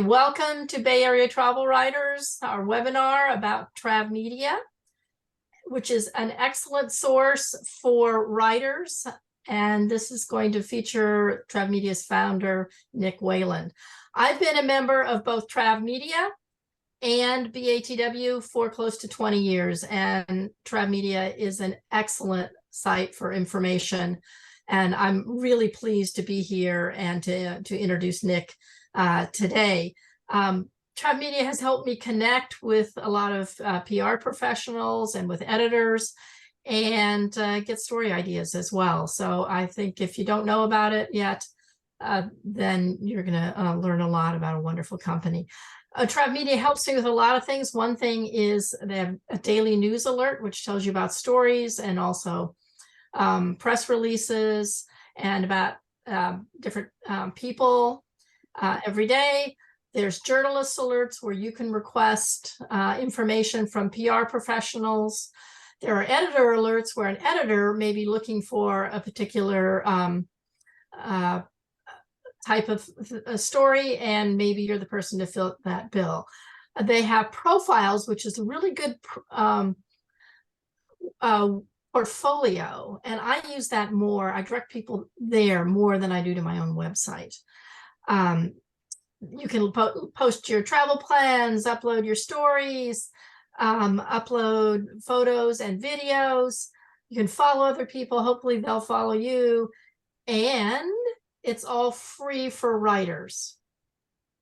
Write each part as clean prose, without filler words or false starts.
Welcome to Bay Area Travel Writers, our webinar about TravMedia, which is an excellent source for writers. And this is going to feature TravMedia's founder, Nick Wayland. I've been a member of both TravMedia and BATW for close to 20 years, and TravMedia is an excellent site for information. And I'm really pleased to be here and to introduce Nick today. TravMedia has helped me connect with a lot of PR professionals and with editors and get story ideas as well. So I think if you don't know about it yet, then you're going to learn a lot about a wonderful company. TravMedia helps me with a lot of things. One thing is they have a daily news alert, which tells you about stories and also press releases and about different people every day. There's journalist alerts where you can request information from PR professionals. There are editor alerts where an editor may be looking for a particular type of a story, and maybe you're the person to fill that bill. They have profiles, which is a really good portfolio, and I use that more. I direct people there more than I do to my own website. You can post your travel plans, upload your stories, upload photos and videos. You can follow other people. Hopefully they'll follow you. And it's all free for writers.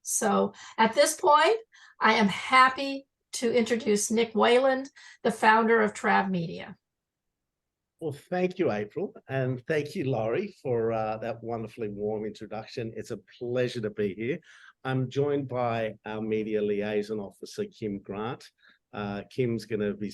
So at this point, I am happy to introduce Nick Wayland, the founder of TravMedia. Well, thank you, April, and thank you, Laurie, for that wonderfully warm introduction. It's a pleasure to be here. I'm joined by our media liaison officer, Kim Grant. Kim's going to be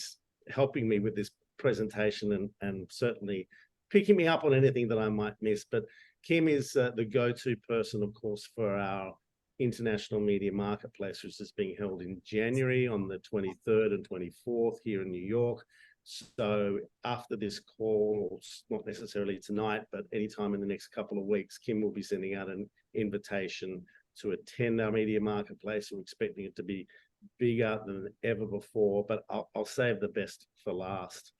helping me with this presentation and certainly picking me up on anything that I might miss. But Kim is the go-to person, of course, for our International Media Marketplace, which is being held in January on the 23rd and 24th here in New York. So after this call, not necessarily tonight, but anytime in the next couple of weeks, Kim will be sending out an invitation to attend our media marketplace. We're expecting it to be bigger than ever before, but I'll save the best for last.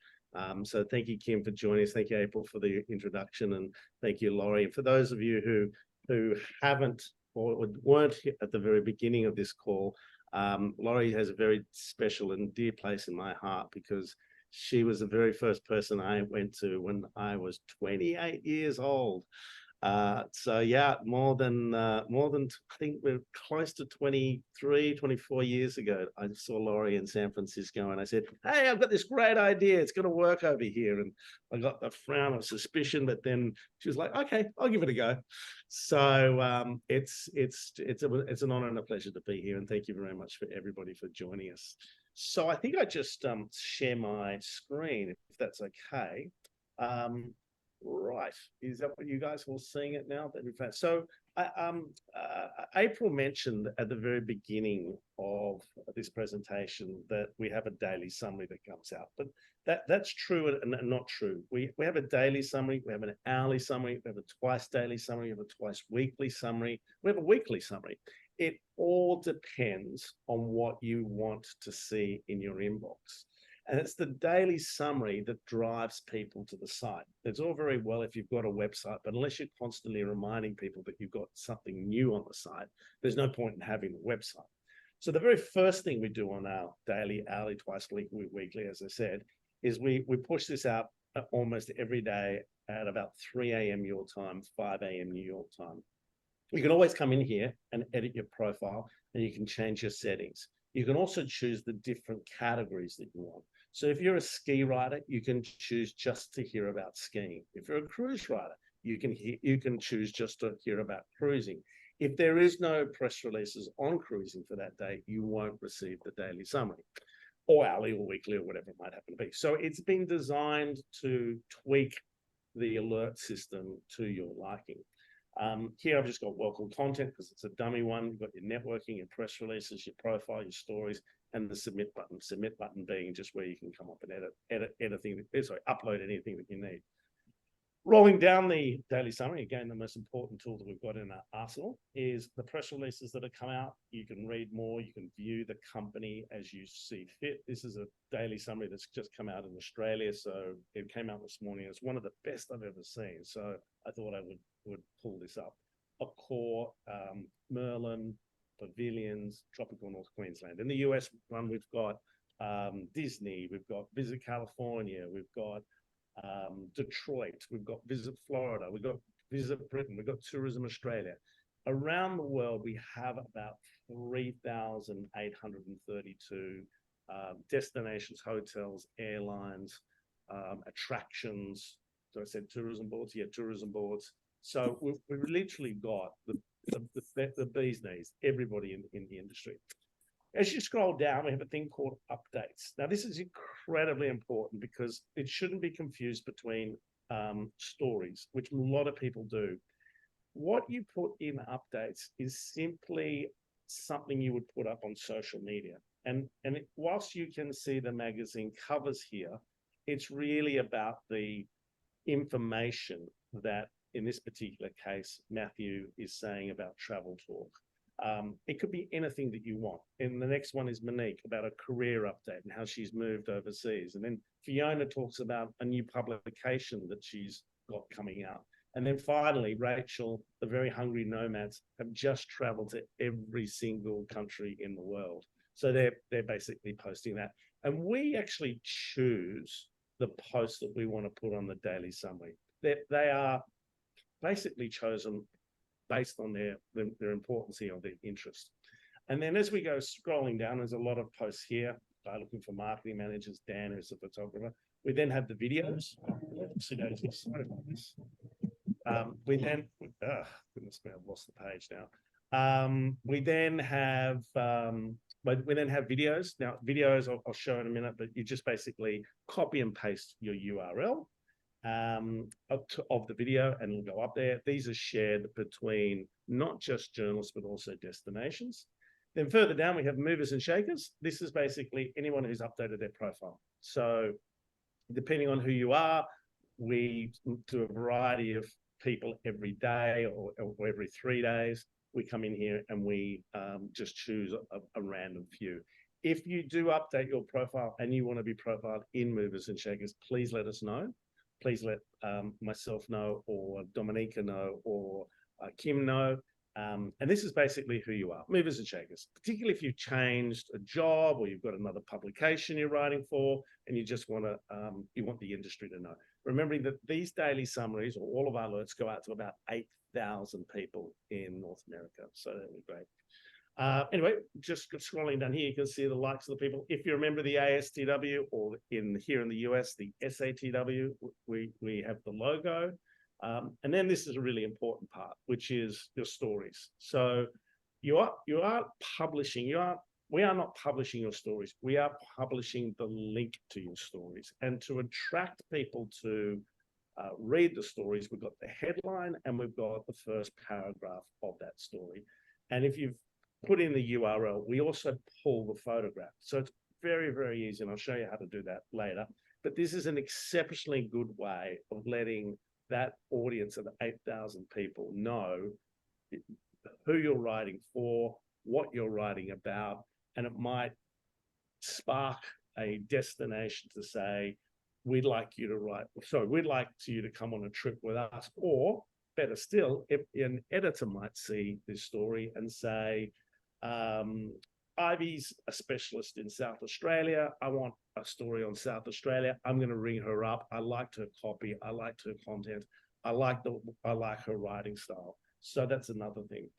So thank you, Kim, for joining us. Thank you, April, for the introduction, and thank you, Laurie. And for those of you who haven't or weren't at the very beginning of this call, Laurie has a very special and dear place in my heart because she was the very first person I went to when I was 28 years old. So yeah, more than I think we're close to 24 years ago, I saw Laurie in San Francisco and I said, hey, I've got this great idea. It's going to work over here. And I got the frown of suspicion, but then she was like, okay, I'll give it a go. So it's an honor and a pleasure to be here. And thank you very much for everybody for joining us. So I think I just share my screen, if that's okay. Right, is that what you guys are all seeing it now? So April mentioned at the very beginning of this presentation that we have a daily summary that comes out, but that's true and not true. We have a daily summary, we have an hourly summary, we have a twice daily summary, we have a twice weekly summary, we have a weekly summary. It all depends on what you want to see in your inbox. And it's the daily summary that drives people to the site. It's all very well if you've got a website, but unless you're constantly reminding people that you've got something new on the site, there's no point in having the website. So the very first thing we do on our daily, hourly, twice weekly, as I said, is we push this out almost every day at about 3 a.m. your time, 5 a.m. New York time. You can always come in here and edit your profile, and you can change your settings. You can also choose the different categories that you want. So if you're a ski rider, you can choose just to hear about skiing. If you're a cruise rider, you can choose just to hear about cruising. If there is no press releases on cruising for that day, you won't receive the daily summary, or hourly or weekly or whatever it might happen to be. So it's been designed to tweak the alert system to your liking. Here I've just got welcome content because it's a dummy one. You've got your networking, your press releases, your profile, your stories, and the submit button. Submit button being just where you can come up and edit anything. Sorry, upload anything that you need. Rolling down the daily summary, again, the most important tool that we've got in our arsenal is the press releases that have come out. You can read more, you can view the company as you see fit. This is a daily summary that's just come out in Australia, so it came out this morning. It's one of the best I've ever seen, so I thought I would pull this up. Accor, Merlin, Pavilions, Tropical North Queensland. In the US one, we've got Disney, we've got Visit California, we've got Detroit, we've got Visit Florida, we've got Visit Britain, we've got Tourism Australia. Around the world, we have about 3,832 destinations, hotels, airlines, attractions. So I said tourism boards, yeah, tourism boards. So we've literally got the bee's knees, everybody in the industry. As you scroll down, we have a thing called updates. Now, this is incredibly important because it shouldn't be confused between stories, which a lot of people do. What you put in updates is simply something you would put up on social media. And whilst you can see the magazine covers here, it's really about the information that, in this particular case, Matthew is saying about Travel Talk. It could be anything that you want. And the next one is Monique about a career update and how she's moved overseas. And then Fiona talks about a new publication that she's got coming out. And then finally, Rachel, the Very Hungry Nomads, have just traveled to every single country in the world. So they're basically posting that. And we actually choose the posts that we want to put on the daily summary. They are basically chosen based on their importance or their interest. And then as we go scrolling down, there's a lot of posts here. Looking for marketing managers, Dan, who's a photographer. We then have the videos. We then, goodness me, I've lost the page now. We then have videos. Now, videos I'll show in a minute, but you just basically copy and paste your URL of the video and it'll go up there. These are shared between not just journalists, but also destinations. Then further down, we have movers and shakers. This is basically anyone who's updated their profile. So depending on who you are, we do a variety of people every day or every 3 days. We come in here and we just choose a random few. If you do update your profile and you want to be profiled in movers and shakers, please let us know. Please let myself know, or Dominica know, or Kim know. And this is basically who you are, movers and shakers, particularly if you've changed a job or you've got another publication you're writing for and you just want to, you want the industry to know. Remembering that these daily summaries or all of our alerts go out to about 8,000 people in North America. So that'd be great. Anyway, just scrolling down here, you can see the likes of the people. If you remember the ASTW or here in the US, the SATW, we have the logo. And then this is a really important part, which is your stories. So you are publishing, we are not publishing your stories. We are publishing the link to your stories. And to attract people to read the stories, we've got the headline and we've got the first paragraph of that story. And if you've put in the URL, we also pull the photograph. So it's very, very easy. And I'll show you how to do that later. But this is an exceptionally good way of letting that audience of 8,000 people know who you're writing for, what you're writing about, and it might spark a destination to say, we'd like you to come on a trip with us. Or better still, if an editor might see this story and say, Ivy's a specialist in South Australia. I want a story on South Australia. I'm going to ring her up. I liked her copy. I liked her content. I like her writing style. So that's another thing.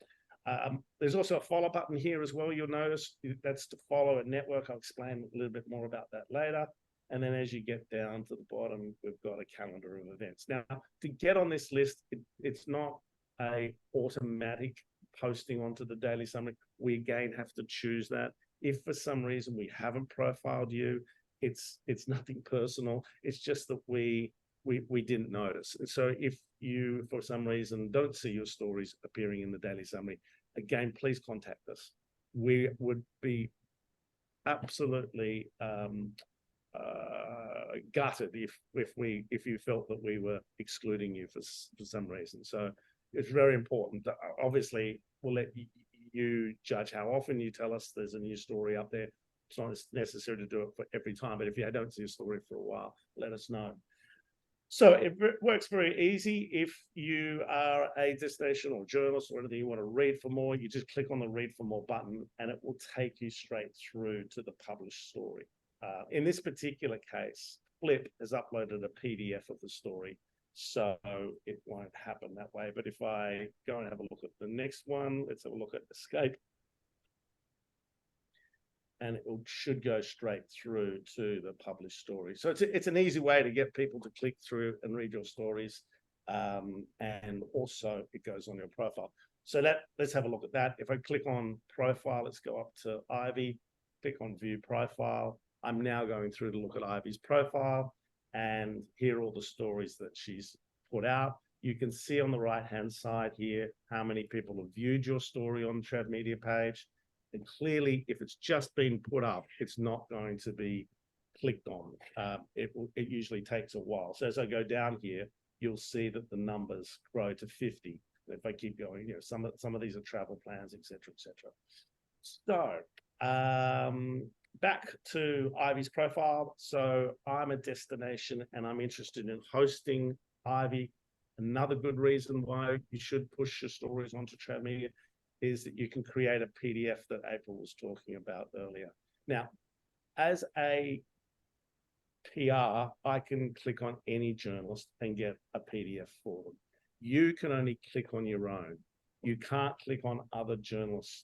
There's also a follow button here as well. You'll notice that's to follow a network. I'll explain a little bit more about that later. And then as you get down to the bottom, we've got a calendar of events. Now, to get on this list, it's not a automatic posting onto the daily summary. We again have to choose that. If for some reason we haven't profiled you, it's nothing personal. It's just that we didn't notice. And so if you for some reason don't see your stories appearing in the daily summary, again, please contact us. We would be absolutely gutted if you felt that we were excluding you for some reason. So it's very important. Obviously, we'll let you judge how often you tell us there's a new story up there. It's not necessary to do it for every time, but if you don't see a story for a while, let us know. So it works very easy. If you are a destination or journalist or anything you want to read for more, you just click on the read for more button and it will take you straight through to the published story. In this particular case, Flip has uploaded a PDF of the story, so it won't happen that way. But if I go and have a look at the next one, let's have a look at Escape. And it should go straight through to the published story. So it's an easy way to get people to click through and read your stories. And also it goes on your profile. So let's have a look at that. If I click on profile, let's go up to Ivy, click on view profile. I'm now going through to look at Ivy's profile and hear all the stories that she's put out. You can see on the right-hand side here how many people have viewed your story on the TravMedia page. And clearly, if it's just been put up, it's not going to be clicked on. It usually takes a while. So as I go down here, you'll see that the numbers grow to 50. If I keep going, you know, some of these are travel plans, etc., etc. So back to Ivy's profile. So I'm a destination and I'm interested in hosting Ivy. Another good reason why you should push your stories onto TravMedia is that you can create a PDF that April was talking about earlier. Now, as a PR, I can click on any journalist and get a PDF for them. You can only click on your own. You can't click on other journalists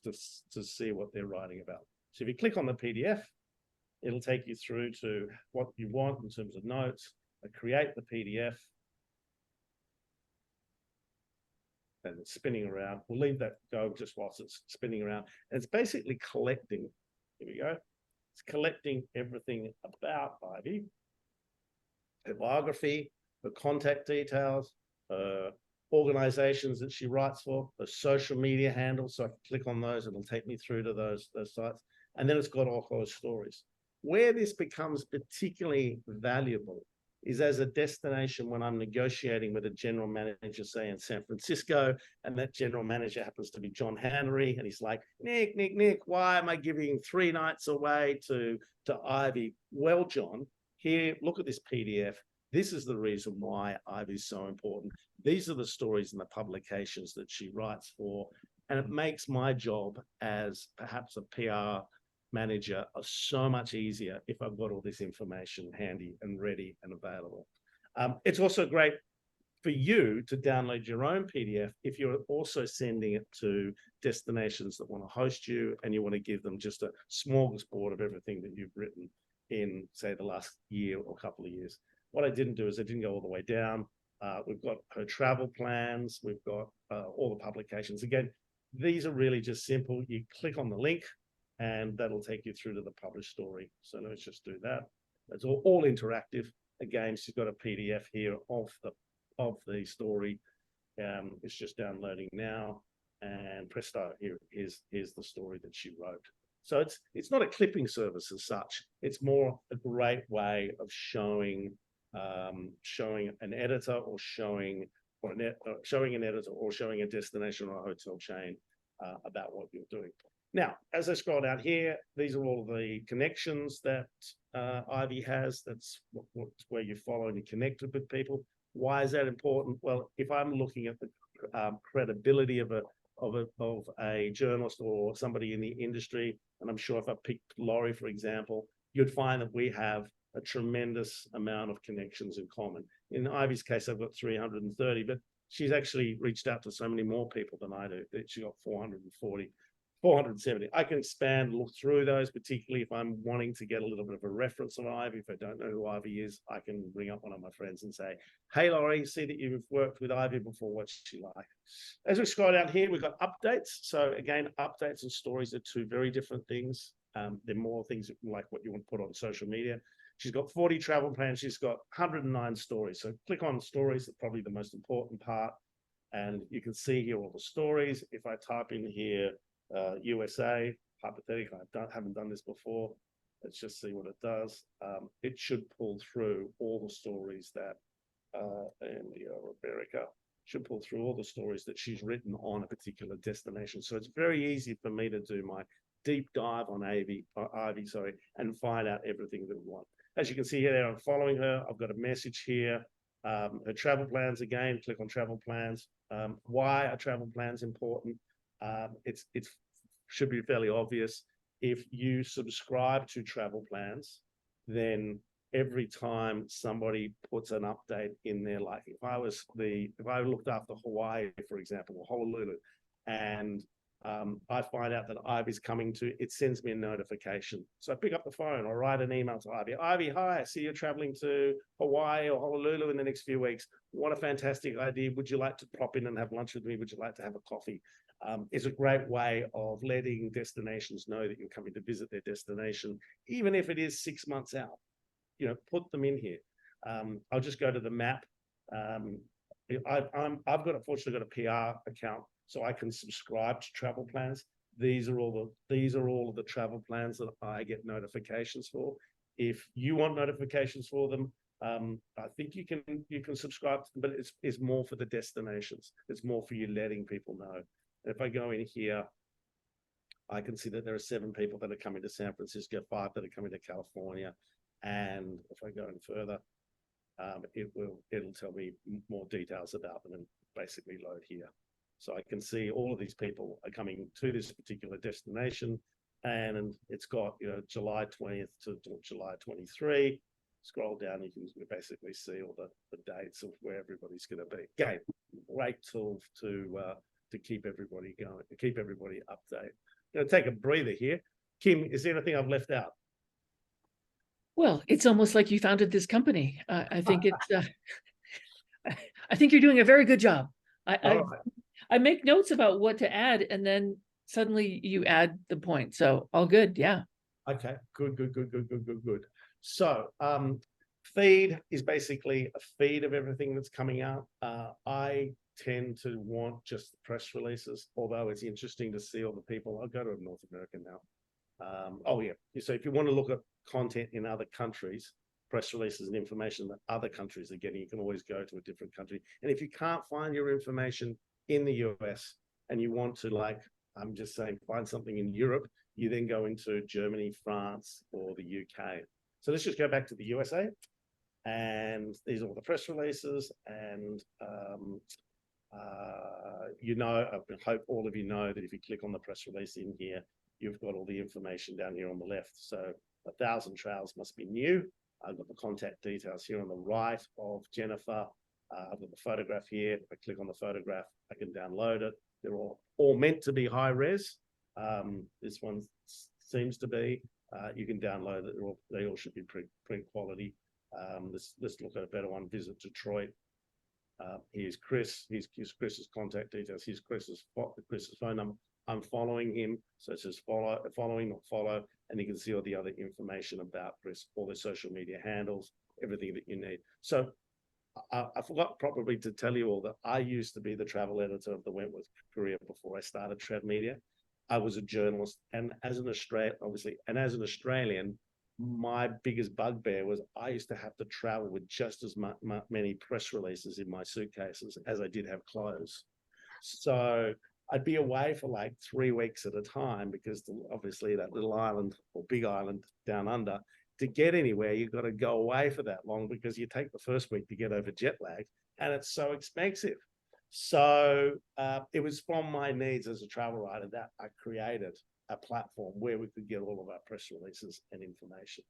to see what they're writing about. So if you click on the PDF, it'll take you through to what you want in terms of notes. Create the PDF. And it's spinning around. We'll leave that go just whilst it's spinning around. And it's basically collecting, here we go. It's collecting everything about Ivy, her biography, her contact details, organizations that she writes for, the social media handles. So I can click on those, it'll take me through to those sites. And then it's got all those stories. Where this becomes particularly valuable is as a destination when I'm negotiating with a general manager, say in San Francisco, and that general manager happens to be John Hannery, and he's like, Nick, why am I giving 3 nights away to Ivy? Well, John, here, look at this PDF. This is the reason why Ivy is so important. These are the stories and the publications that she writes for, and it makes my job as perhaps a PR manager are so much easier if I've got all this information handy and ready and available. It's also great for you to download your own PDF if you're also sending it to destinations that want to host you and you want to give them just a smorgasbord of everything that you've written in, say, the last year or couple of years. What I didn't do is I didn't go all the way down. We've got her travel plans. We've got all the publications. Again, these are really just simple. You click on the link, and that'll take you through to the published story. So let's just do that. It's all interactive. Again, she's got a PDF here of the story. It's just downloading now, and presto, here's the story that she wrote. So it's not a clipping service as such. It's more a great way of showing an editor or showing an editor or showing a destination or a hotel chain about what you're doing. Now, as I scroll down here, these are all the connections that Ivy has. That's where you follow and you connected with people. Why is that important? Well, if I'm looking at the credibility of a journalist or somebody in the industry, and I'm sure if I picked Laurie, for example, you'd find that we have a tremendous amount of connections in common. In Ivy's case, I've got 330, but she's actually reached out to so many more people than I do. She got 470. I can expand, look through those, particularly if I'm wanting to get a little bit of a reference on Ivy. If I don't know who Ivy is, I can bring up one of my friends and say, hey, Laurie, see that you've worked with Ivy before. What's she like? As we scroll down here, we've got updates. So again, updates and stories are 2 very different things. They're more things like what you want to put on social media. She's got 40 travel plans. She's got 109 stories. So click on stories, that's probably the most important part. And you can see here all the stories. If I type in here, USA, hypothetically, I haven't done this before. Let's just see what it does. It should pull through all the stories that Andy Rebecca should pull through all the stories that she's written on a particular destination. So it's very easy for me to do my deep dive on Ivy, and find out everything that we want. As you can see here, I'm following her. I've got a message here. Her travel plans again, click on travel plans. Why are travel plans important? It's should be fairly obvious. If you subscribe to travel plans, then every time somebody puts an update in there, like if I looked after Hawaii, for example, or Honolulu, and I find out that Ivy's coming to, it sends me a notification. So I pick up the phone or write an email to Ivy. Ivy, hi, I see you're traveling to Hawaii or Honolulu in the next few weeks. What a fantastic idea. Would you like to pop in and have lunch with me? Would you like to have a coffee? It's a great way of letting destinations know that you're coming to visit their destination, even if it is 6 months out. You know, put them in here. I'll just go to the map. I've fortunately got a PR account, so I can subscribe to travel plans. These are all of the travel plans that I get notifications for. If you want notifications for them, I think you can subscribe to them, but it's more for the destinations. It's more for you letting people know. If I go in here, I can see that there are 7 people that are coming to San Francisco, 5 that are coming to California. And if I go in further, it'll tell me more details about them and basically load here. So I can see all of these people are coming to this particular destination, and it's got, you know, July 20th to July 23. Scroll down, you can basically see all the dates of where everybody's going to be. Again, great tool to keep everybody going, to keep everybody updated. I'm going to take a breather here. Kim, is there anything I've left out? Well, it's almost like you founded this company. I think it's. I think you're doing a very good job. I make notes about what to add, and then suddenly you add the point. So all good, yeah. Okay, good. So, feed is basically a feed of everything that's coming out. I tend to want just the press releases, although it's interesting to see all the people. I'll go to North America now. Oh yeah, so if you want to look at content in other countries, press releases and information that other countries are getting, you can always go to a different country. And if you can't find your information in the US and you want to, like, I'm just saying, find something in Europe, you then go into Germany, France, or the UK. So let's just go back to the USA. And these are all the press releases. And I hope all of you know that if you click on the press release in here, you've got all the information down here on the left. So 1,000 trails must be new. I've got the contact details here on the right of Jennifer. I've got the photograph here. If I click on the photograph, I can download it. They're all meant to be high res. This one seems to be. You can download it. They all should be print quality. Let's look at a better one. Visit Detroit. Here's Chris. Here's Chris's contact details. Here's Chris's phone number. I'm following him, so it says following, not follow, and you can see all the other information about Chris, all the social media handles, everything that you need. So I forgot probably to tell you all that I used to be the travel editor of the Wentworth Courier before I started TravMedia. I was a journalist, and as an Australian, my biggest bugbear was I used to have to travel with just as many press releases in my suitcases as I did have clothes. So I'd be away for like 3 weeks at a time, because obviously that little island or big island down under, to get anywhere, you've got to go away for that long, because you take the first week to get over jet lag, and it's so expensive. So it was from my needs as a travel writer that I created a platform where we could get all of our press releases and information.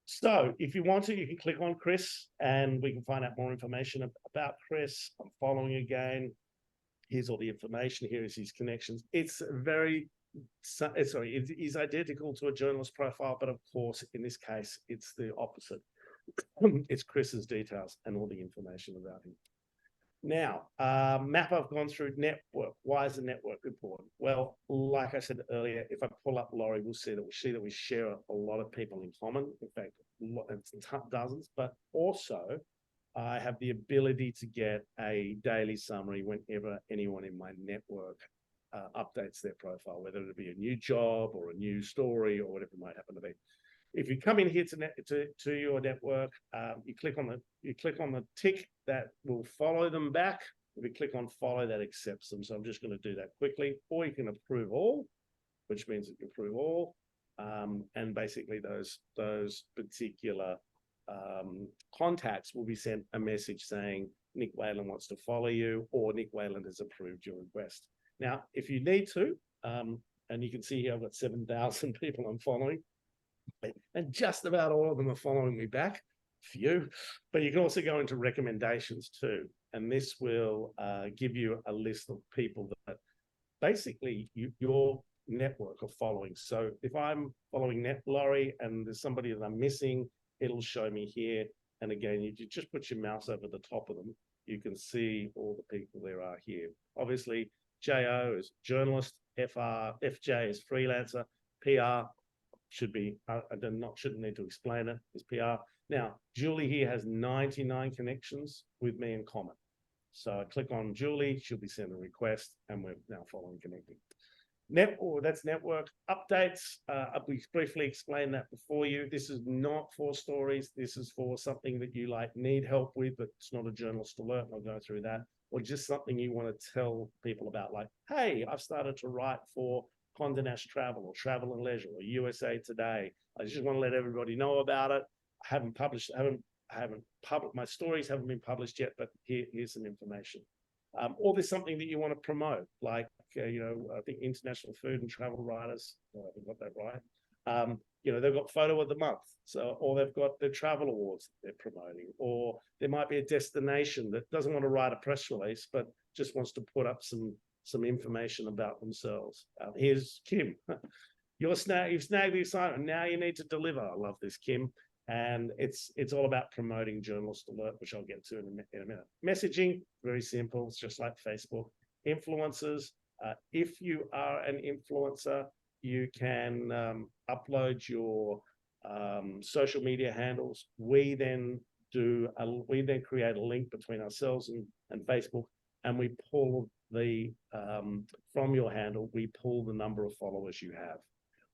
So if you want to, you can click on Chris and we can find out more information about Chris. I'm following again. Here's all the information. Here is his connections. It's it's identical to a journalist profile, but of course, in this case, it's the opposite. It's Chris's details and all the information about him. Now, map I've gone through. Network. Why is the network important? Well, like I said earlier, if I pull up Laurie, we'll see that we share a lot of people in common. In fact, it's dozens, but also I have the ability to get a daily summary whenever anyone in my network updates their profile, whether it be a new job or a new story or whatever it might happen to be. If you come in here to your network, you click on the tick that will follow them back. If you click on follow, that accepts them. So I'm just going to do that quickly. Or you can approve all, which means that you approve all, and basically those particular contacts will be sent a message saying Nick Whalen wants to follow you, or Nick Whalen has approved your request. Now, if you need to, and you can see here I've got 7,000 people I'm following, and just about all of them are following me back, few, but you can also go into recommendations too. And this will give you a list of people that basically your network are following. So if I'm following Laurie and there's somebody that I'm missing, it'll show me here. And again, you just put your mouse over the top of them. You can see all the people there are here. Obviously, JO is journalist, FJ is freelancer, PR should be, shouldn't need to explain it, is PR. Now, Julie here has 99 connections with me in common. So I click on Julie, she'll be sent a request, and we're now following connecting. That's network updates. We briefly explained that before you. This is not for stories. This is for something that you need help with, but it's not a journalist alert. I'll go through that. Or just something you want to tell people about, like, hey, I've started to write for Condé Nast Travel or Travel and Leisure or USA Today. I just want to let everybody know about it. I haven't published, my stories haven't been published yet, but here's some information. Or there's something that you want to promote, like, I think International Food and Travel Writers, I haven't got that right. They've got Photo of the Month, or they've got their travel awards that they're promoting, or there might be a destination that doesn't want to write a press release, but just wants to put up some information about themselves. Here's Kim. You've snagged the assignment. Now you need to deliver. I love this, Kim. And it's all about promoting Journalist Alert, which I'll get to in a minute. Messaging, very simple. It's just like Facebook. Influencers. If you are an influencer, you can upload your social media handles. We then create a link between ourselves and Facebook, and we pull from your handle, we pull the number of followers you have.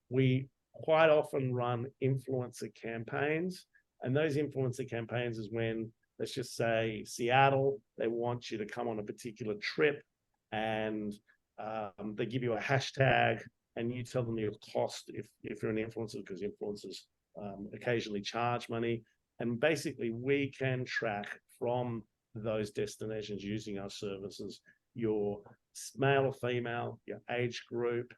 We quite often run influencer campaigns, and those influencer campaigns is when, let's just say Seattle, they want you to come on a particular trip, and they give you a hashtag, and you tell them your cost if you're an influencer, because influencers occasionally charge money. And basically we can track from those destinations using our services your male or female, your age group,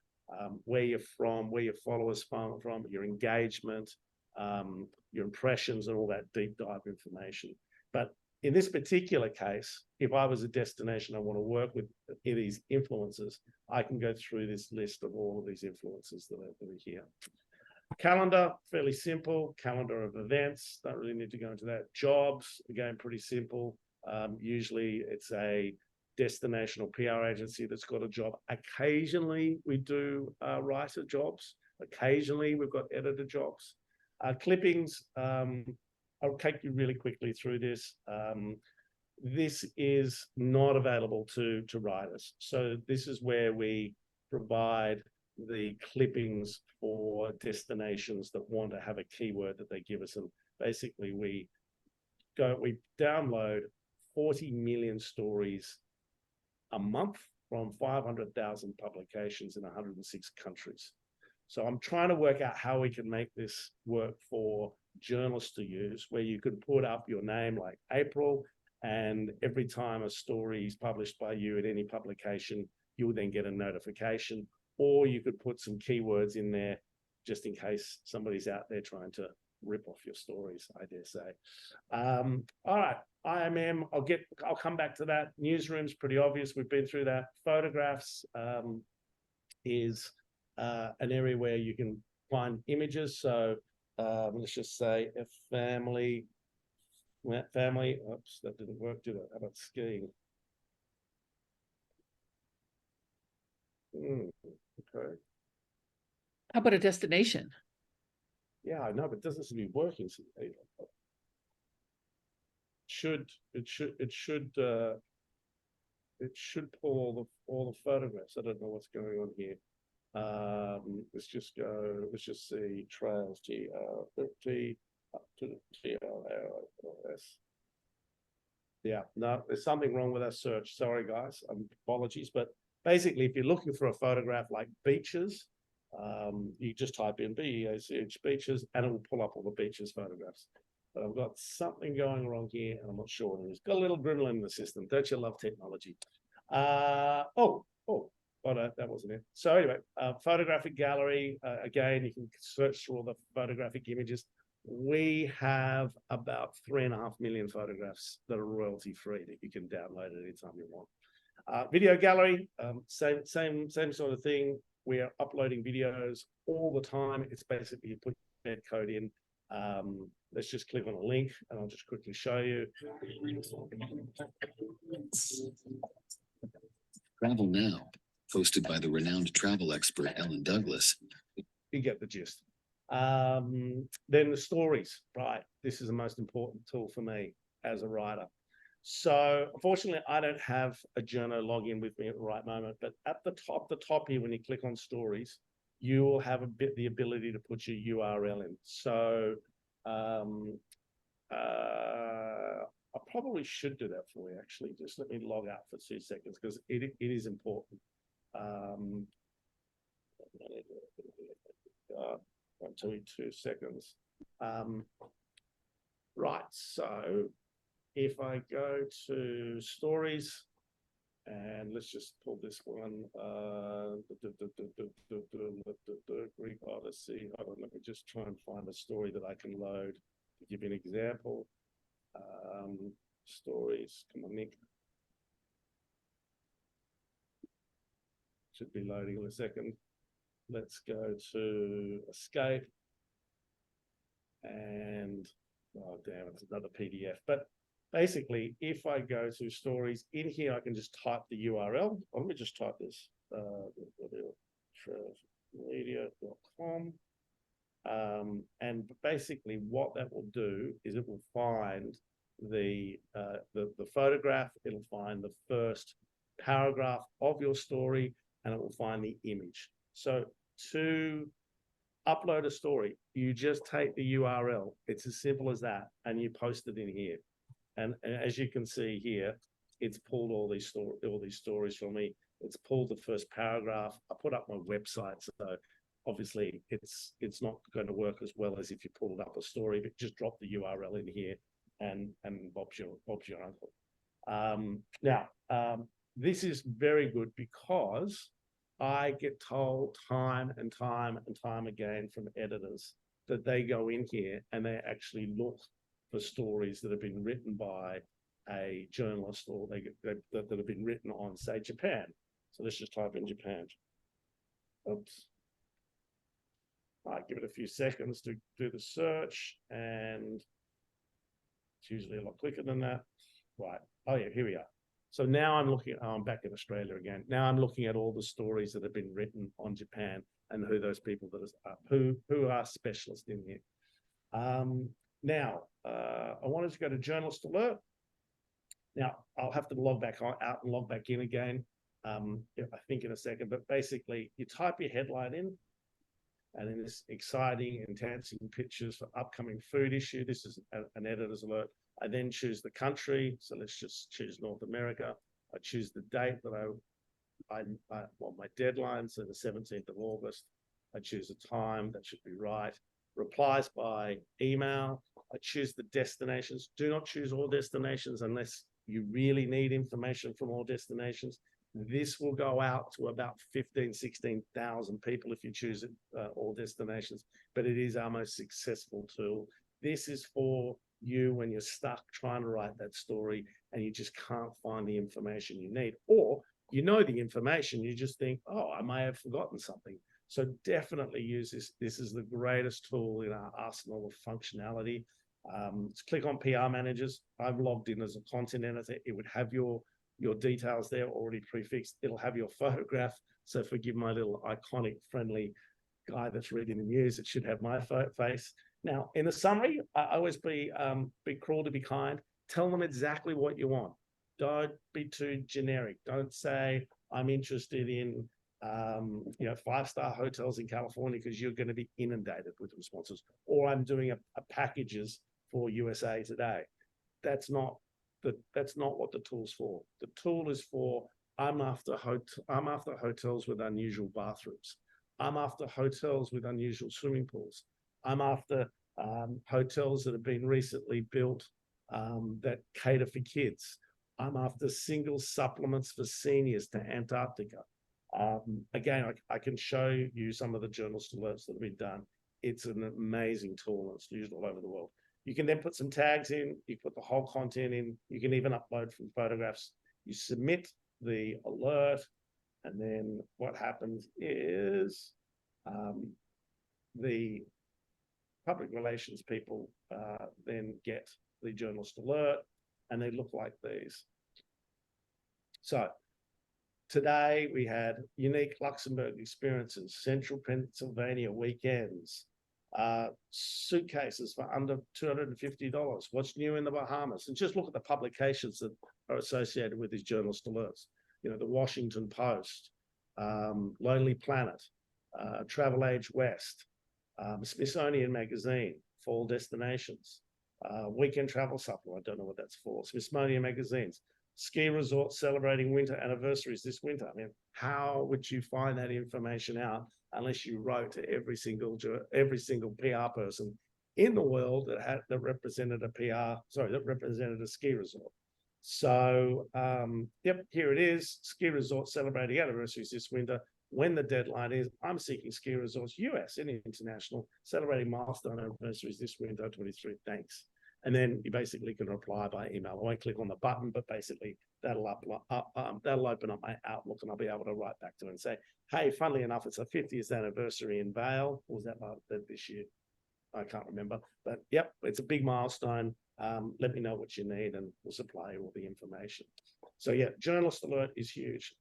where you're from, where your followers from, your engagement, your impressions, and all that deep dive information. But in this particular case, if I was a destination I want to work with these influencers, I can go through this list of all of these influencers that are here. Calendar, fairly simple. Calendar of events, don't really need to go into that. Jobs, again, pretty simple. Usually it's a destination or PR agency that's got a job. Occasionally we do writer jobs. Occasionally we've got editor jobs. Clippings, I'll take you really quickly through this. This is not available to writers. So this is where we provide the clippings for destinations that want to have a keyword that they give us. And basically we download 40 million stories a month from 500,000 publications in 106 countries. So I'm trying to work out how we can make this work for journalists to use, where you could put up your name like April, and every time a story is published by you at any publication, you will then get a notification. Or you could put some keywords in there just in case somebody's out there trying to rip off your stories, I dare say. All right, IMM, I'll come back to that. Newsroom's pretty obvious, we've been through that. Photographs is an area where you can find images. So let's just say a family, oops, that didn't work, did it? How about skiing? Okay. How about a destination? Yeah, I know, but it doesn't seem to be working. It should it should pull all the photographs. I don't know what's going on here. Let's just see trails T up to TLS. Yeah, no, there's something wrong with our search. Sorry, guys. Apologies. But basically, if you're looking for a photograph like beaches, you just type in BEACH beaches and it will pull up all the beaches photographs. But I've got something going wrong here and I'm not sure what it is. Got a little gremlin in the system. Don't you love technology? That wasn't it. So anyway, photographic gallery. Again, you can search through all the photographic images. We have about 3.5 million photographs that are royalty free that you can download at any time you want. Video gallery, same sort of thing. We are uploading videos all the time. It's basically you put your code in. Let's just click on a link and I'll just quickly show you. Travel Now, hosted by the renowned travel expert Ellen Douglas. You get the gist. Then the stories, right? This is the most important tool for me as a writer. So unfortunately, I don't have a journo login with me at the right moment, but at the top here, when you click on stories, you will have the ability to put your URL in. So I probably should do that for you, actually. Just let me log out for 2 seconds because it is important. 2 seconds. Right, so if I go to stories, and let's just pull this one. Greek Odyssey. Hold on, let me just try and find a story that I can load to give you an example. Stories, come on, Nick. Should be loading in a second. Let's go to escape. And, oh damn, it's another PDF. But basically, if I go to stories, in here I can just type the URL. Let me just type this. TravMedia.com. And basically what that will do is it will find the photograph, it'll find the first paragraph of your story, and it will find the image. So to upload a story, you just take the URL. It's as simple as that, and you post it in here. And as you can see here, it's pulled all these stories for me. It's pulled the first paragraph. I put up my website, so obviously it's not going to work as well as if you pulled up a story, but just drop the URL in here and Bob's your uncle. This is very good because I get told time and time again from editors that they go in here and they actually look for stories that have been written by a journalist or that have been written on, say, Japan. So let's just type in Japan. Oops. I give it a few seconds to do the search, and it's usually a lot quicker than that. Right. Oh yeah, here we are. So now I'm looking, I'm back in Australia again. Now I'm looking at all the stories that have been written on Japan and who those people that are, who are specialists in here. I wanted to go to journalist alert. Now I'll have to log back out and log back in again. I think in a second, but basically you type your headline in, and in this exciting, enhancing pictures for upcoming food issue. This is an editor's alert. I then choose the country. So let's just choose North America. I choose the date that I want my deadline, so the 17th of August. I choose a time, that should be right. Replies by email. I choose the destinations. Do not choose all destinations unless you really need information from all destinations. This will go out to about 15,000, 16,000 people if you choose it, all destinations, but it is our most successful tool. This is for you when you're stuck trying to write that story and you just can't find the information you need, or you know the information, you just think, oh, I may have forgotten something. So definitely use this. This is the greatest tool in our arsenal of functionality. Let's click on PR managers. I've logged in as a content editor. It would have your details there already prefixed. It'll have your photograph. So forgive my little iconic friendly guy that's reading the news. It should have my face. Now, in the summary, I always be cruel to be kind. Tell them exactly what you want. Don't be too generic. Don't say, I'm interested in, 5-star hotels in California, because you're going to be inundated with responses. Or I'm doing a packages for USA Today. That's not what the tool's for. The tool is for, I'm after hotels with unusual bathrooms. I'm after hotels with unusual swimming pools. I'm after hotels that have been recently built that cater for kids. I'm after single supplements for seniors to Antarctica. Again, I can show you some of the journalist alerts that have been done. It's an amazing tool, and it's used all over the world. You can then put some tags in, you put the whole content in, you can even upload from photographs. You submit the alert, and then what happens is the public relations people then get the journalist alert, and they look like these. So today we had unique Luxembourg experiences, central Pennsylvania weekends, suitcases for under $250. What's new in the Bahamas? And just look at the publications that are associated with these journalist alerts. The Washington Post, Lonely Planet, Travel Age West, Smithsonian Magazine, Fall Destinations, Weekend Travel Supplement, I don't know what that's for, Smithsonian Magazines, ski resorts celebrating winter anniversaries this winter. I mean, how would you find that information out unless you wrote to every single PR person in the world that represented a ski resort? So, here it is, ski resorts celebrating anniversaries this winter. When the deadline is, I'm seeking ski resorts, US and international, celebrating milestone anniversaries this winter, 23, thanks. And then you basically can reply by email. I won't click on the button, but basically that'll open up my Outlook, and I'll be able to write back to it and say, hey, funnily enough, it's a 50th anniversary in Vail. Or was that this year? I can't remember. But yep, it's a big milestone. Let me know what you need, and we'll supply you all the information. So yeah, journalist alert is huge.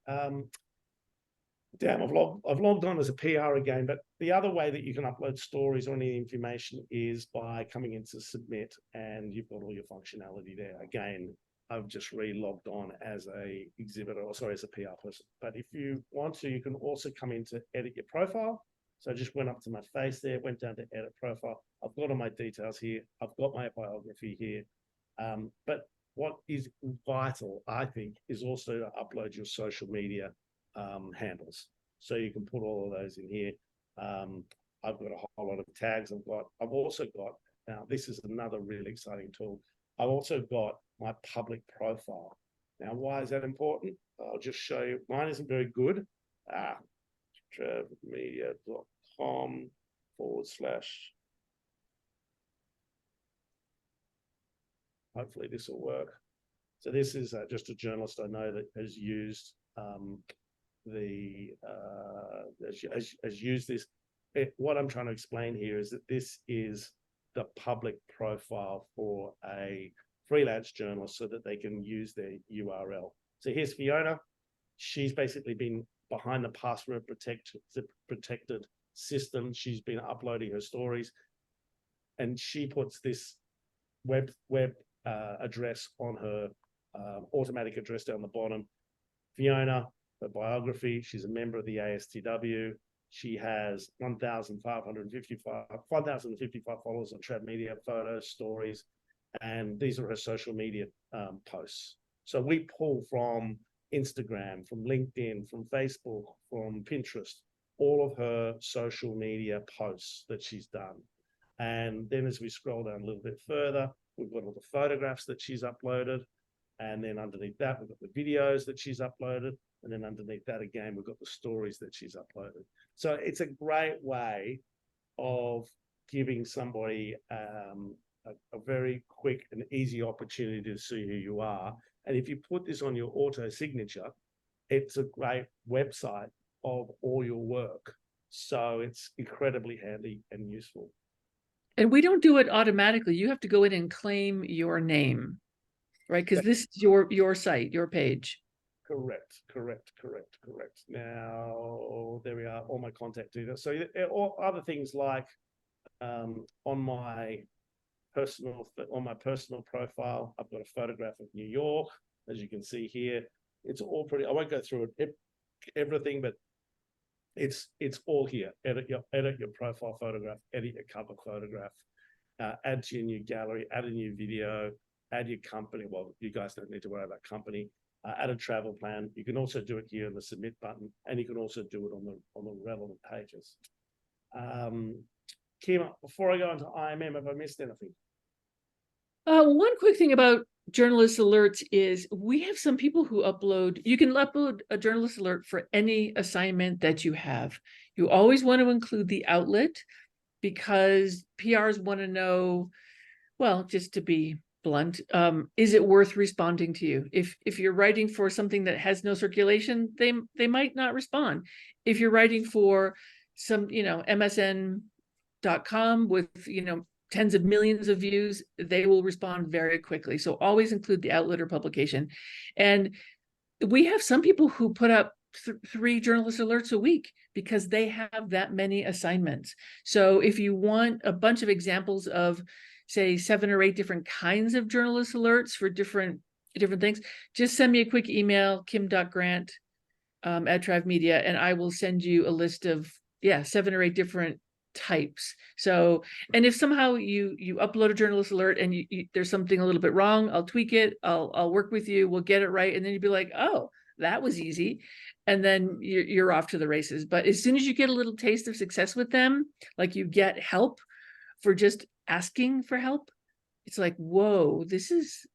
Damn, I've logged on as a PR again, but the other way that you can upload stories or any information is by coming into submit, and you've got all your functionality there. Again, I've just re-logged on as a exhibitor, or sorry, as a PR person. But if you want to, you can also come in to edit your profile. So I just went up to my face there, went down to edit profile. I've got all my details here. I've got my biography here. But what is vital, I think, is also to upload your social media handles. So you can put all of those in here. I've got a whole lot of tags. I've also got, now this is another really exciting tool. I've also got my public profile. Now, why is that important? I'll just show you. Mine isn't very good. TravMedia.com/. Hopefully this will work. So this is just a journalist I know that has used used this. What I'm trying to explain here is that this is the public profile for a freelance journalist so that they can use their URL. So here's Fiona. She's basically been behind the password protected system. She's been uploading her stories, and she puts this web address on her automatic address down the bottom. Fiona, her biography, she's a member of the ASTW. She has 1,555 followers on TravMedia, photos, stories, and these are her social media posts. So we pull from Instagram, from LinkedIn, from Facebook, from Pinterest, all of her social media posts that she's done. And then as we scroll down a little bit further, we've got all the photographs that she's uploaded. And then underneath that, we've got the videos that she's uploaded. And then underneath that again, we've got the stories that she's uploaded. So it's a great way of giving somebody a very quick and easy opportunity to see who you are. And if you put this on your auto signature, it's a great website of all your work. So it's incredibly handy and useful. And we don't do it automatically. You have to go in and claim your name, right? Because this is your site, your page. Correct. Now, there we are, all my contact details. So all other things like on my personal profile, I've got a photograph of New York. as you can see here. It's all pretty, I won't go through it, everything, but it's all here. Edit your profile photograph, edit your cover photograph, add to your new gallery, add a new video, add your company. Well, you guys don't need to worry about company. Add a travel plan. You can also do it here in the submit button, and you can also do it on the relevant pages. Kim, before I go into IMM, have I missed anything? One quick thing about journalist alerts is we have some people who upload, you can upload a journalist alert for any assignment that you have. You always want to include the outlet because PRs want to know, well, just to be blunt, is it worth responding to you? If you're writing for something that has no circulation, they might not respond. If you're writing for some, MSN.com with, tens of millions of views, they will respond very quickly. So always include the outlet or publication. And we have some people who put up 3 journalist alerts a week because they have that many assignments. So if you want a bunch of examples of, say, 7 or 8 different kinds of journalist alerts for different things, just send me a quick email, kim.grant at TravMedia, and I will send you a list of 7 or 8 different types. So, and if somehow you upload a journalist alert and there's something a little bit wrong, I'll tweak it, I'll work with you, we'll get it right, and then you'd be like, oh, that was easy, and then you're off to the races. But as soon as you get a little taste of success with them, like you get help for just asking for help, it's like, whoa, this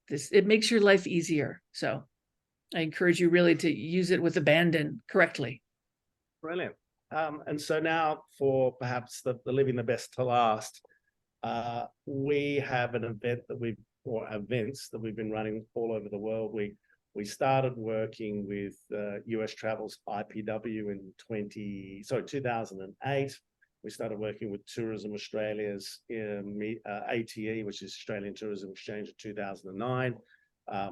it makes your life easier. So I encourage you really to use it with abandon correctly. Brilliant. And so now for perhaps the living the best to last, we have an event events that we've been running all over the world. We started working with US Travel's IPW in 2008. We started working with Tourism Australia's ATE, which is Australian Tourism Exchange, in 2009.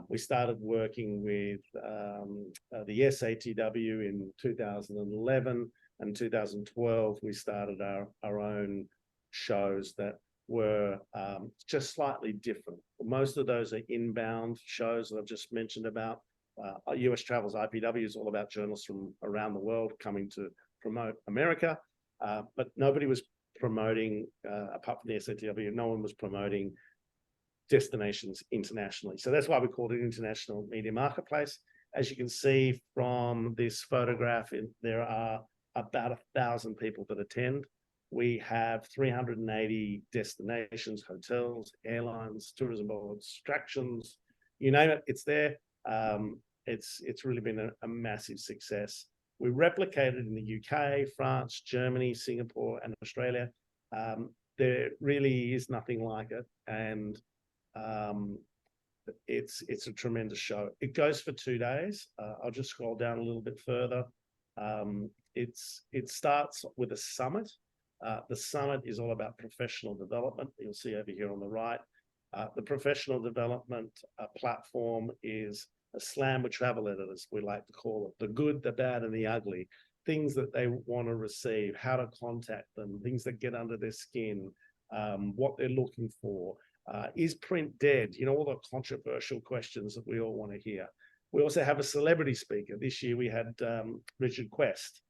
We started working with the SATW in 2011, and 2012 we started our own shows that were just slightly different. Most of those are inbound shows that I've just mentioned about. US Travel's IPW is all about journalists from around the world coming to promote America, but nobody was promoting, apart from the SATW, no one was promoting destinations internationally. So that's why we called it International Media Marketplace. As you can see from this photograph, there are about 1,000 people that attend. We have 380 destinations, hotels, airlines, tourism boards, attractions, you name it, it's there. It's really been a massive success. We replicated in the UK, France, Germany, Singapore, and Australia. There really is nothing like it, and it's a tremendous show. It goes for 2 days. I'll just scroll down a little bit further. It starts with a summit. The summit is all about professional development. You'll see over here on the right. The professional development platform is a slam with travel editors, we like to call it. The good, the bad, and the ugly. Things that they want to receive, how to contact them, things that get under their skin, what they're looking for. Is print dead? All the controversial questions that we all want to hear. We also have a celebrity speaker. This year we had Richard Quest.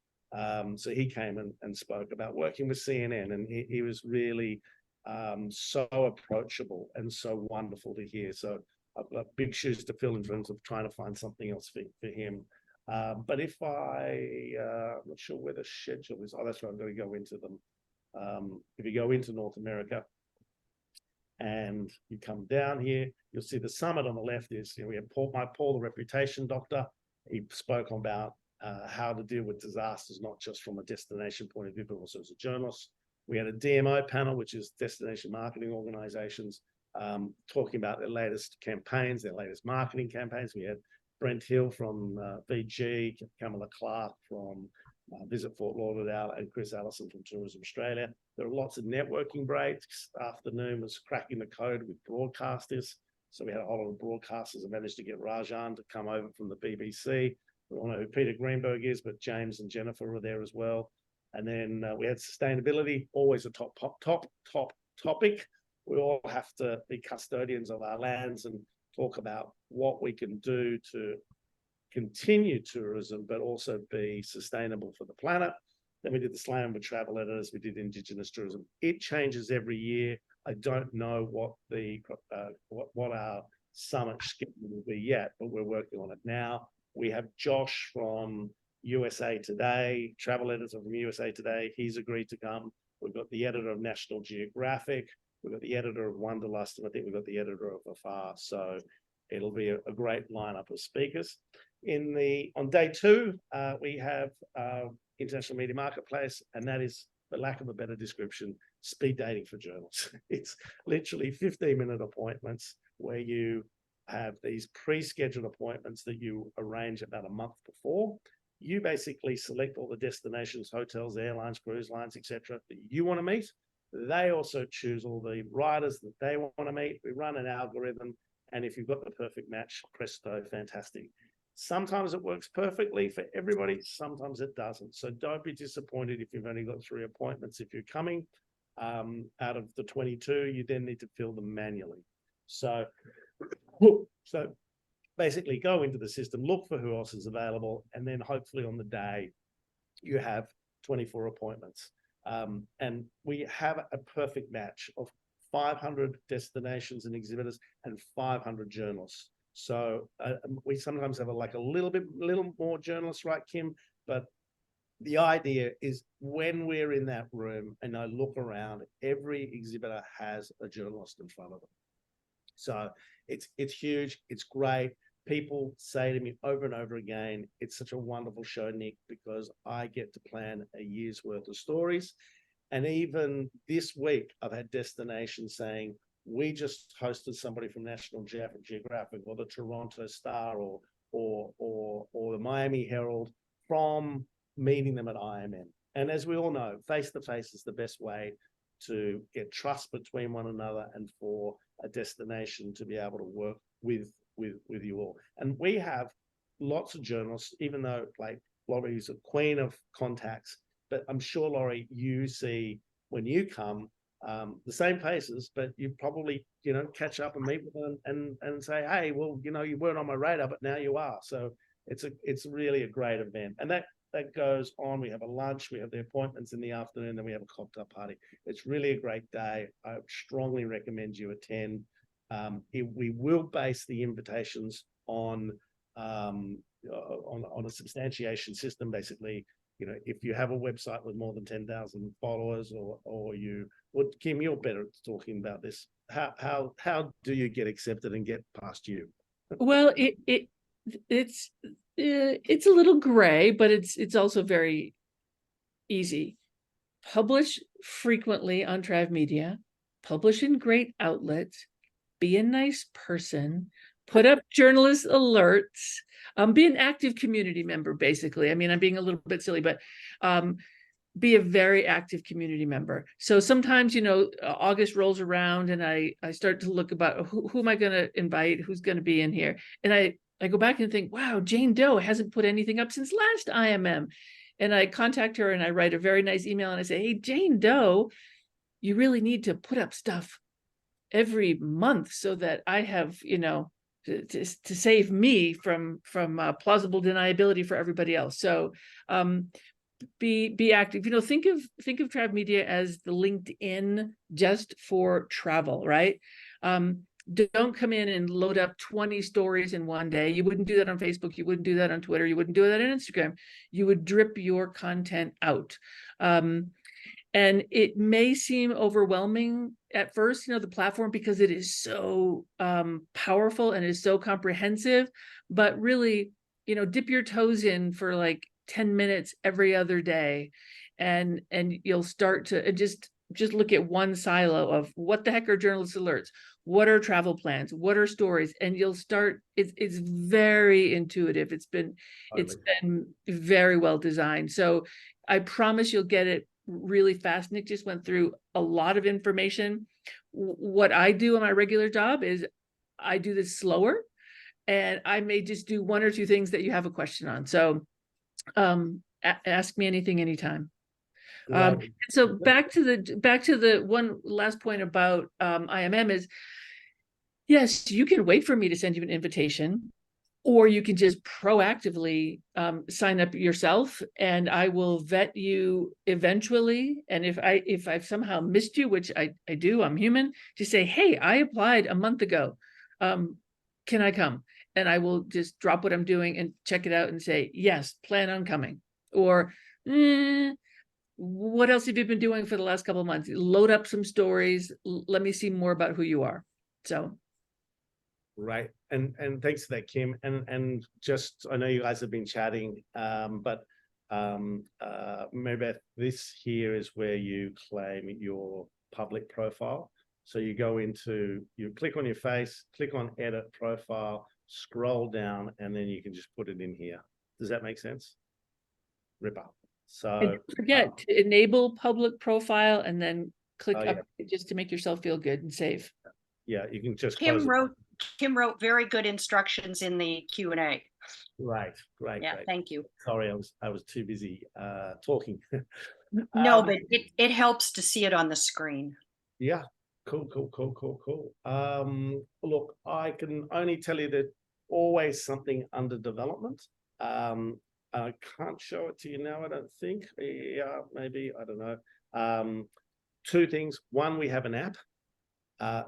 So he came and spoke about working with CNN, and he was really so approachable and so wonderful to hear. So I've got big shoes to fill in terms of trying to find something else for him. But if I'm not sure where the schedule is. Oh, that's right, I'm going to go into them. If you go into North America and you come down here, you'll see the summit on the left is, we have Paul, the reputation doctor. He spoke about how to deal with disasters, not just from a destination point of view, but also as a journalist. We had a DMO panel, which is destination marketing organizations, talking about their latest campaigns, their latest marketing campaigns. We had Brent Hill from VG, Kamala Clark from Visit Fort Lauderdale, and Chris Allison from Tourism Australia. There were lots of networking breaks. Afternoon was cracking the code with broadcasters. So we had a whole lot of broadcasters and managed to get Rajan to come over from the BBC. We all know who Peter Greenberg is, but James and Jennifer were there as well. And then we had sustainability, always a top topic. We all have to be custodians of our lands and talk about what we can do to continue tourism, but also be sustainable for the planet. Then we did the Slam with travel editors. We did Indigenous tourism. It changes every year. I don't know what the what our summit schedule will be yet, but we're working on it now. We have Josh from USA Today, travel editor from USA Today. He's agreed to come. We've got the editor of National Geographic. We've got the editor of Wanderlust, and I think we've got the editor of Afar. So it'll be a great lineup of speakers. On day 2, we have International Media Marketplace, and that is, for lack of a better description, speed dating for journals. It's literally 15-minute appointments where you have these pre-scheduled appointments that you arrange about a month before. You basically select all the destinations, hotels, airlines, cruise lines, etc., that you want to meet. They also choose all the riders that they want to meet. We run an algorithm, and if you've got the perfect match, presto, fantastic. Sometimes it works perfectly for everybody, sometimes it doesn't. So don't be disappointed if you've only got 3 appointments. If you're coming out of the 22, you then need to fill them manually. So basically go into the system, look for who else is available, and then hopefully on the day you have 24 appointments. And we have a perfect match of 500 destinations and exhibitors and 500 journalists. So we sometimes have a little more journalists, right, Kim? But the idea is when we're in that room and I look around, every exhibitor has a journalist in front of them. So it's huge. It's great. People say to me over and over again, it's such a wonderful show, Nick, because I get to plan a year's worth of stories. And even this week, I've had destinations saying, we just hosted somebody from National Geographic or the Toronto Star or the Miami Herald from meeting them at IMM. And as we all know, face-to-face is the best way to get trust between one another and for a destination to be able to work with you all. And we have lots of journalists, even though like Laurie's a queen of contacts, but I'm sure, Laurie, you see when you come the same faces, but you probably, catch up and meet with them and say, hey, well, you weren't on my radar, but now you are. So it's really a great event. And that goes on. We have a lunch, we have the appointments in the afternoon, then we have a cocktail party. It's really a great day. I strongly recommend you attend. We will base the invitations on a substantiation system. Basically, if you have a website with more than 10,000 followers, Kim, you're better at talking about this. How do you get accepted and get past you? Well, it's a little gray, but it's also very easy. Publish frequently on TravMedia, publish in great outlets, be a nice person, put up journalist alerts, be an active community member, basically. I mean, I'm being a little bit silly, but be a very active community member. So sometimes, August rolls around and I start to look about who am I going to invite, who's going to be in here. And I go back and think, wow, Jane Doe hasn't put anything up since last IMM. And I contact her and I write a very nice email and I say, hey, Jane Doe, you really need to put up stuff every month so that I have, to save me from plausible deniability for everybody else. So be active. Think of TravMedia as the LinkedIn just for travel, right? Don't come in and load up 20 stories in one day. You wouldn't do that on Facebook. You wouldn't do that on Twitter. You wouldn't do that on Instagram. You would drip your content out. And it may seem overwhelming at first, the platform, because it is so powerful and is so comprehensive, but really, dip your toes in for like 10 minutes every other day. And you'll start to just look at one silo of what the heck are journalist alerts? What are travel plans? What are stories? And you'll start, it's very intuitive. It's been very well designed. So I promise you'll get it really fast. Nick just went through a lot of information. What I do in my regular job is I do this slower, and I may just do 1 or 2 things that you have a question on. So ask me anything, anytime. So back to the one last point about IMM is Yes, you can wait for me to send you an invitation, or you can just proactively sign up yourself, and I will vet you eventually. And if I've somehow missed you, which I do, I'm human, just say, hey, I applied a month ago. Can I come? And I will just drop what I'm doing and check it out and say, yes, plan on coming. Or what else have you been doing for the last couple of months? Load up some stories. Let me see more about who you are. So. Right. And thanks for that, Kim. And just, I know you guys have been chatting, but maybe this here is where you claim your public profile. So you go into, you click on your face, click on edit profile, scroll down, and then you can just put it in here. Does that make sense? Ripper. So And forget to enable public profile and then click Oh, up just to make yourself feel good and safe. yeah, you can just Kim close it. Kim wrote very good instructions in the Q&A. Right, great. Yeah, great. thank you. Sorry, I was too busy talking. No, but it helps to see it on the screen. Yeah, cool. Look, I can only tell you that always something under development. I can't show it to you now, I don't think. Yeah, maybe, I don't know. Two things. One, we have an app.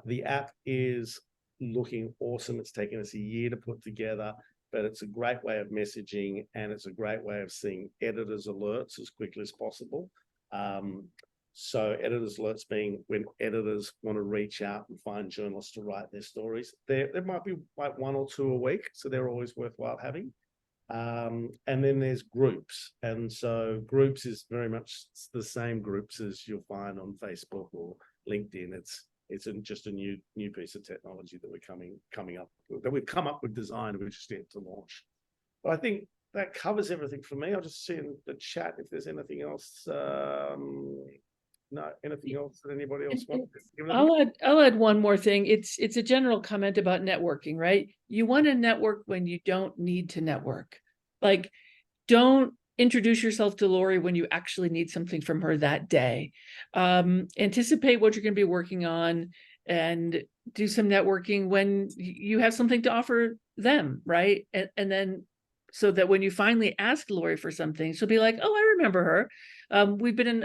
The app is looking awesome. It's taken us a year to put together, but it's a great way of messaging, and it's a great way of seeing editors alerts as quickly as possible. So editors alerts being when editors want to reach out and find journalists to write their stories. There might be like 1 or 2 a week, so they're always worthwhile having. And then there's groups, and so groups is very much the same groups as you'll find on Facebook or LinkedIn. It's just a new piece of technology that we're coming up with, that we've come up with design. We're just yet to launch. But I think that covers everything for me. I'll just see in the chat if there's anything else. No, anything else that anybody else wants? I'll add one more thing. It's a general comment about networking, right? You want to network when you don't need to network. Like, don't introduce yourself to Lori when you actually need something from her that day. Anticipate what you're going to be working on and do some networking when you have something to offer them, right? And then so that when you finally ask Lori for something, she'll be like, oh, I remember her. We've been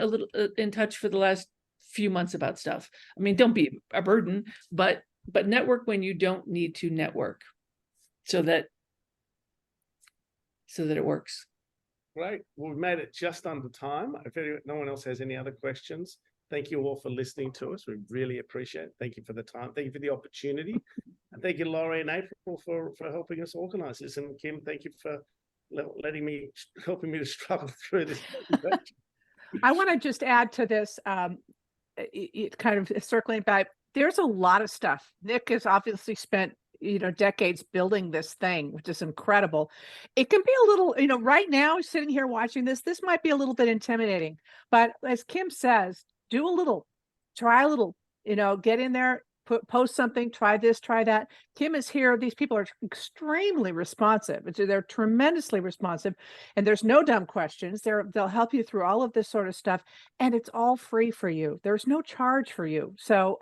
in touch for the last few months about stuff. I mean, don't be a burden, but network when you don't need to network, so that it works. Great. Well, we've made it just under time. If no one else has any other questions, thank you all for listening to us. We really appreciate it. Thank you for the time. Thank you for the opportunity. And thank you, Laurie and April, for helping us organize this. And Kim, thank you for helping me to struggle through this. I want to just add to this, kind of circling back. There's a lot of stuff. Nick has obviously spent decades building this thing, which is incredible. It can be a little, right now sitting here watching this might be a little bit intimidating, but as Kim says, do a little, try a little, get in there, post something, try this, try that. Kim is here. These people are extremely responsive. They're tremendously responsive, and there's no dumb questions. They'll help you through all of this sort of stuff, and it's all free for you. There's no charge for you. So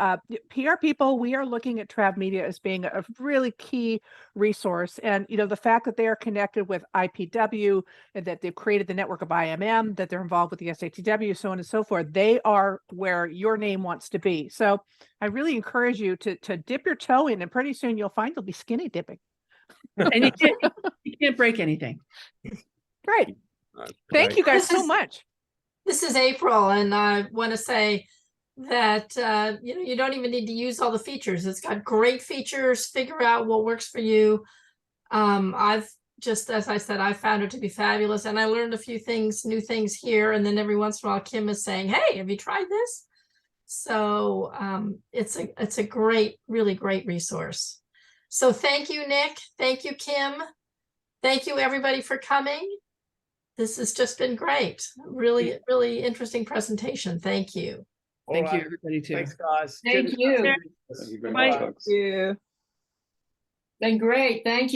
PR people, we are looking at TravMedia as being a really key resource. And, the fact that they are connected with IPW, and that they've created the network of IMM, that they're involved with the SATW, so on and so forth, they are where your name wants to be. So I really encourage you to dip your toe in, and pretty soon you'll find you'll be skinny dipping. And you can't break anything. Great. Thank you guys so much. This is April, and I want to say that you don't even need to use all the features. It's got great features. Figure out what works for you. I've just, as I said, I found it to be fabulous, and I learned a few new things here. And then every once in a while, Kim is saying, "Hey, have you tried this?" So it's a great, really great resource. So thank you, Nick. Thank you, Kim. Thank you, everybody, for coming. This has just been great. Really, really interesting presentation. Thank you. Thank you, everybody, too. Thanks, guys. Thank you. Bye. Been great. Thank you.